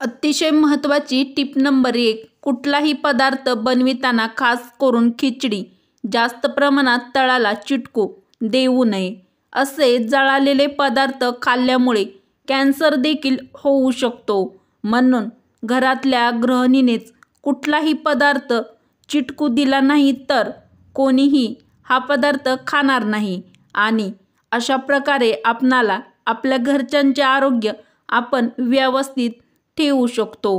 अतिशय महत्त्वाची tip number 1, कुठलाही पदार्थ बनविताना खास करून खिचडी जास्त प्रमाणात तळाला चिटकू देऊ नये. असे जळालेले पदार्थ खाल्ल्यामुळे कॅन्सर देखील होऊ शकतो. म्हणून घरातल्या गृहिणीनेच कुठलाही पदार्थ चिटकू दिला नाही तर कोणीही हा पदार्थ खाणार नाही आणि अशा प्रकारे आपणाला आपल्या घरच्यांचे आरोग्य आपण व्यवस्थित ठेवू शकतो.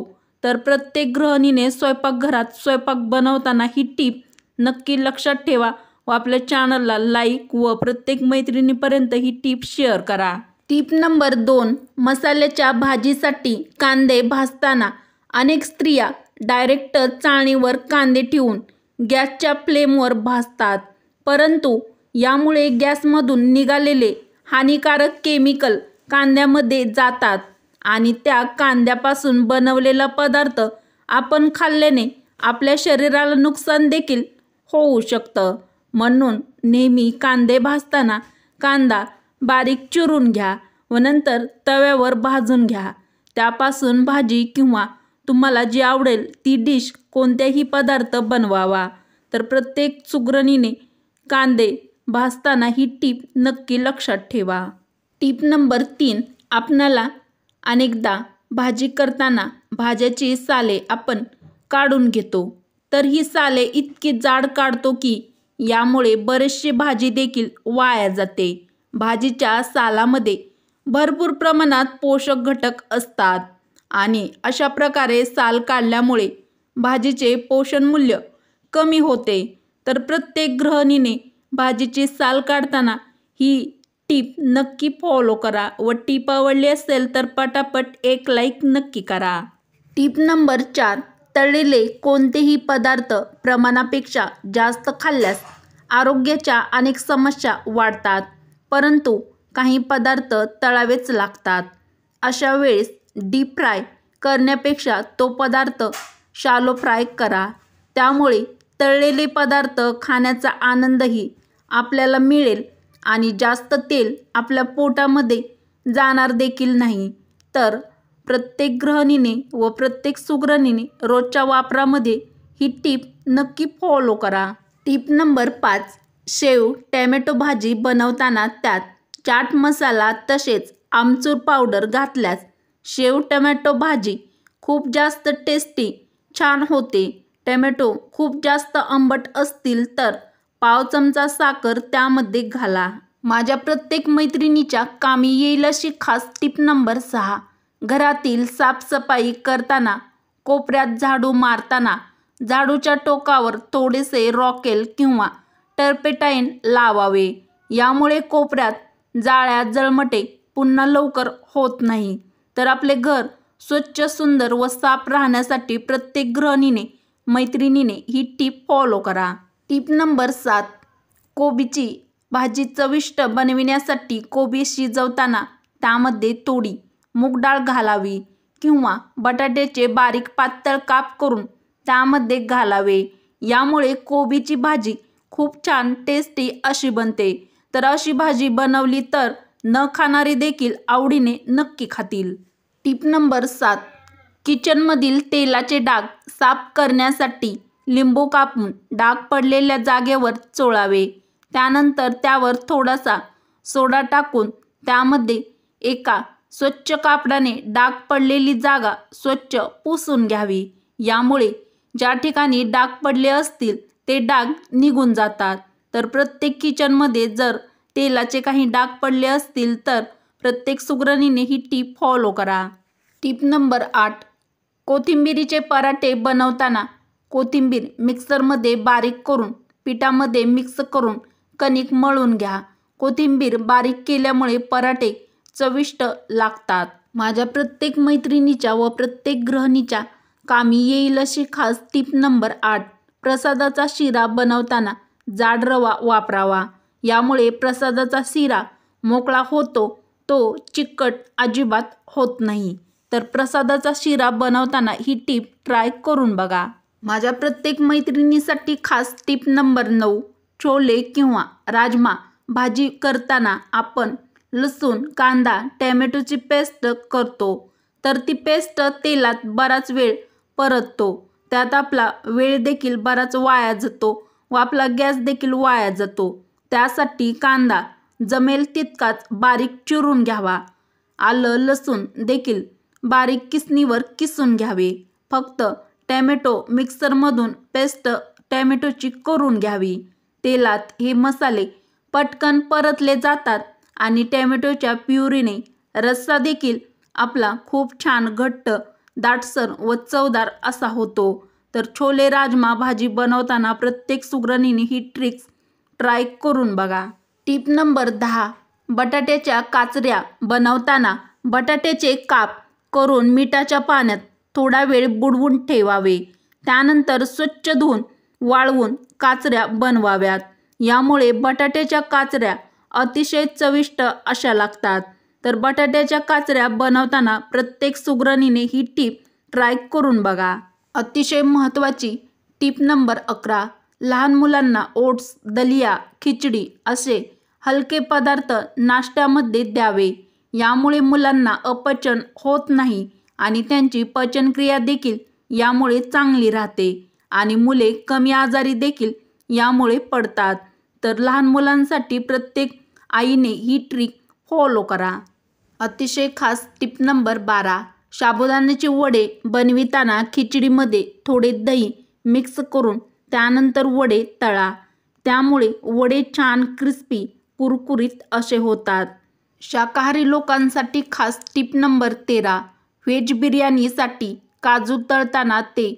तर प्रत्येक गृहिणीने स्वयंपाकघरात स्वयंपाक बनवताना ही टीप नक्की लक्षात ठेवा व आपल्या चॅनलला लाईक व प्रत्येक मैत्रिणीपर्यंत ही टीप शेअर करा. टीप नंबर 2, मसाल्याच्या भाजीसाठी कांदे भाजताना अनेक स्त्रिया डायरेक्ट चाळणीवर कांदे ठेवून गॅसच्या फ्लेमवर भाजतात. परंतु यामुळे गॅसमधून निघालेले हानिकारक केमिकल कांद्यामध्ये जातात आणि त्या कांद्यापासून बनवलेला पदार्थ आपण खाल्ल्याने आपल्या शरीराला नुकसान देखील होऊ शकतं. म्हणून नेहमी कांदे भाजताना कांदा बारीक चिरून घ्या व नंतर तव्यावर भाजून घ्या. त्यापासून भाजी किंवा तुम्हाला जी आवडेल ती डिश कोणत्याही पदार्थ बनवावा. तर प्रत्येक सुगरणीने कांदे भाजताना ही टीप नक्की लक्षात ठेवा. टीप नंबर 3, आपणाला अनेकदा भाजी करताना भाज्याची साले आपण काढून घेतो. तर ही साले इतकी जाड काढतो की यामुळे बरेचशी भाजी देखील वाया जाते. भाजीच्या सालामध्ये भरपूर प्रमाणात पोषक घटक असतात आणि अशा प्रकारे साल काढल्यामुळे भाजीचे पोषण मूल्य कमी होते. तर प्रत्येक गृहिणीने भाजीची साल काढताना ही टीप नक्की फॉलो करा व टीप आवडली असेल तर पटापट एक लाईक नक्की करा. टीप नंबर 4, तळलेले कोणतेही पदार्थ प्रमाणापेक्षा जास्त खाल्ल्यास आरोग्याच्या अनेक समस्या वाढतात. परंतु काही पदार्थ तळावेच लागतात. अशा वेळेस डीप फ्राय करण्यापेक्षा तो पदार्थ शॅलो फ्राय करा. त्यामुळे तळलेले पदार्थ खाण्याचा आनंदही आपल्याला मिळेल आणि जास्त तेल आपल्या पोटामध्ये जाणार देखील नाही. तर प्रत्येक गृहिणीने व प्रत्येक सुगरणीने रोजच्या वापरामध्ये ही टीप नक्की फॉलो करा. टीप नंबर 5, शेव टॅमॅटो भाजी बनवताना त्यात चाट मसाला तसेच आमचूर पावडर घातल्यास शेव टॅमॅटो भाजी खूप जास्त टेस्टी छान होते. टॅमॅटो खूप जास्त आंबट असतील तर पाव चमचा साखर त्यामध्ये घाला. माझ्या प्रत्येक मैत्रिणीच्या कामी येईल अशी खास टीप नंबर 6, घरातील साफसफाई करताना कोपऱ्यात झाडू मारताना झाडूच्या टोकावर थोडेसे रॉकेल किंवा टर्पेटाईन लावावे. यामुळे कोपऱ्यात जाळ्या जळमटे पुन्हा लवकर होत नाही. तर आपले घर स्वच्छ सुंदर व साफ राहण्यासाठी प्रत्येक गृहिणीने मैत्रिणीने ही टीप फॉलो करा. टीप नंबर 7, कोबीची भाजी चविष्ट बनविण्यासाठी कोबी शिजवताना त्यामध्ये थोडी मूगडाळ घालावी किंवा बटाट्याचे बारीक पातळ काप करून त्यामध्ये घालावे. यामुळे कोबीची भाजी खूप छान टेस्टी अशी बनते. तर अशी भाजी बनवली तर न खाणारी देखील आवडीने नक्की खातील. टीप नंबर 7, किचनमधील तेलाचे डाग साफ करण्यासाठी लिंबू कापून डाग पडलेल्या जागेवर चोळावे. त्यानंतर त्यावर थोडासा सोडा टाकून त्यामध्ये एका स्वच्छ कापडाने डाग पडलेली जागा स्वच्छ पुसून घ्यावी. यामुळे ज्या ठिकाणी डाग पडले असतील ते डाग निघून जातात. तर प्रत्येक किचनमध्ये जर तेलाचे काही डाग पडले असतील तर प्रत्येक सुगरणीने ही टीप फॉलो करा. टीप नंबर 8, कोथिंबिरीचे पराठे बनवताना कोथिंबीर मिक्सरमध्ये बारीक करून पिठामध्ये मिक्स करून कणिक मळून घ्या. कोथिंबीर बारीक केल्यामुळे पराठे चविष्ट लागतात. माझ्या प्रत्येक मैत्रिणीच्या व प्रत्येक गृहिणीच्या कामी येईल अशी खास टीप नंबर 8, प्रसादाचा शिरा बनवताना जाड रवा वापरावा. यामुळे प्रसादाचा शिरा मोकळा होतो, तो चिकट अजिबात होत नाही. तर प्रसादाचा शिरा बनवताना ही टीप ट्राय करून बघा. माझ्या प्रत्येक मैत्रिणीसाठी खास टीप नंबर 9, छोले किंवा राजमा भाजी करताना आपण लसूण, कांदा, टॅमॅटोची पेस्ट करतो. तर ती पेस्ट तेलात बराच वेळ परततो. त्यात आपला वेळ देखील बराच वाया जातो व आपला गॅस देखील वाया जातो. त्यासाठी कांदा जमेल तितकाच बारीक चिरून घ्यावा. आलं लसूण देखील बारीक किसणीवर किसून घ्यावे. फक्त टॅमॅटो मिक्सरमधून पेस्ट टॅमॅटोची करून घ्यावी. तेलात हे मसाले पटकन परतले जातात आणि टॅमॅटोच्या प्युरीने रस्सा देखील आपला खूप छान घट्ट, दाटसर व चवदार असा होतो. तर छोले राजमा भाजी बनवताना प्रत्येक सुगरणीने ही ट्रिक्स ट्राय करून बघा. Tip number 10. बटाट्याच्या काचऱ्या बनवताना बटाट्याचे काप करून मिठाच्या पाण्यात थोडा वेळ बुडवून ठेवावे. त्यानंतर स्वच्छ धुवून वाळवून काचऱ्या बनवाव्यात. यामुळे बटाट्याच्या काचऱ्या अतिशय चविष्ट अशा लागतात. तर बटाट्याच्या काचऱ्या बनवताना प्रत्येक सुगरणीने ही टीप ट्राय करून बघा. अतिशय महत्त्वाची टीप नंबर 11. लहान मुलांना ओट्स, दलिया, खिचडी असे हलके पदार्थ नाश्त्यामध्ये द्यावे. यामुळे मुलांना अपचन होत नाही आणि त्यांची पचनक्रिया देखील यामुळे चांगली राहते आणि मुले कमी आजारी देखील यामुळे पडतात. तर लहान मुलांसाठी प्रत्येक आईने ही ट्रिक फॉलो करा. अतिशय खास टिप नंबर 12. साबुदाण्याचे वडे बनविताना खिचडीमध्ये थोडे दही मिक्स करून त्यानंतर वडे तळा. त्यामुळे वडे छान क्रिस्पी, कुरकुरीत असे होतात. शाकाहारी लोकांसाठी खास टिप नंबर 13. व्हेज बिर्याणीसाठी काजू तळताना ते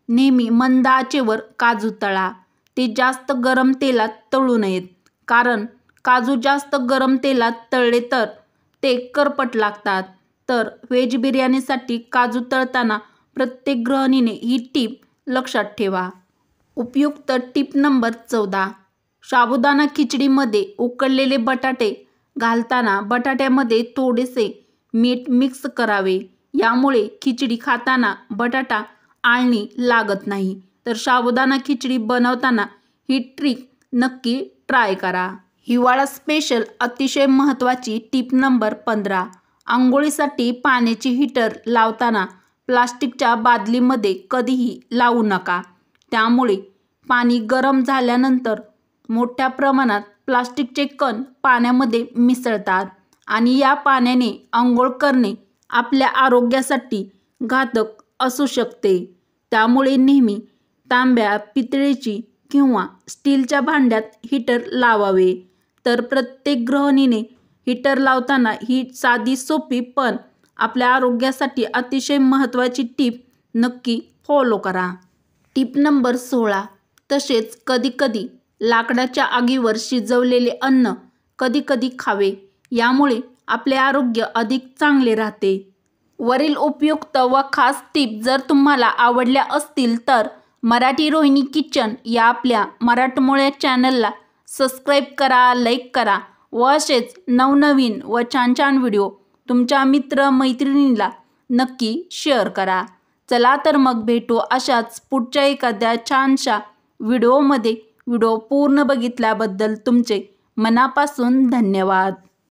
नेहमी मंद आचेवर काजू तळा. ते जास्त गरम तेलात तळू नयेत, कारण काजू जास्त गरम तेलात तळले तर ते करपट लागतात. तर व्हेज बिर्याणीसाठी काजू तळताना प्रत्येक गृहिणीने ही टीप लक्षात ठेवा. उपयुक्त टीप नंबर 14. साबुदाणा खिचडीमध्ये उकडलेले बटाटे घालताना बटाट्यामध्ये थोडेसे मीठ मिक्स करावे. यामुळे खिचडी खाताना बटाटा आळणी लागत नाही. तर साबुदाणा खिचडी बनवताना ही ट्रिक नक्की ट्राय करा. हिवाळा स्पेशल अतिशय महत्त्वाची टीप नंबर 15. आंघोळीसाठी पाण्याची हीटर लावताना प्लास्टिकच्या बादलीमध्ये कधीही लावू नका. त्यामुळे पाणी गरम झाल्यानंतर मोठ्या प्रमाणात प्लास्टिकचे कण पाण्यामध्ये मिसळतात आणि या पाण्याने आंघोळ करणे आपल्या आरोग्यासाठी घातक असू शकते. त्यामुळे नेहमी तांब्या, पितळेची किंवा स्टीलच्या भांड्यात हीटर लावावे. तर प्रत्येक गृहिणीने हीटर लावताना ही साधी, सोपी पण आपल्या आरोग्यासाठी अतिशय महत्त्वाची टीप नक्की फॉलो करा. टीप नंबर 16. तसेच कधीकधी लाकडाच्या आगीवर शिजवलेले अन्न कधीकधी खावे. यामुळे आपले आरोग्य अधिक चांगले राहते. वरील उपयुक्त व खास टीप जर तुम्हाला आवडल्या असतील तर मराठी रोहिणी किचन या आपल्या मराठमोळ्या चॅनलला सबस्क्राईब करा, लाईक करा व असेच नवनवीन व छान छान व्हिडिओ तुमच्या मित्र-मैत्रिणींना नक्की शेअर करा. चला तर मग भेटू अशाच पुढच्या एखाद्या छानशा व्हिडिओमध्ये. व्हिडिओ पूर्ण बघितल्याबद्दल तुमचे मनापासून धन्यवाद.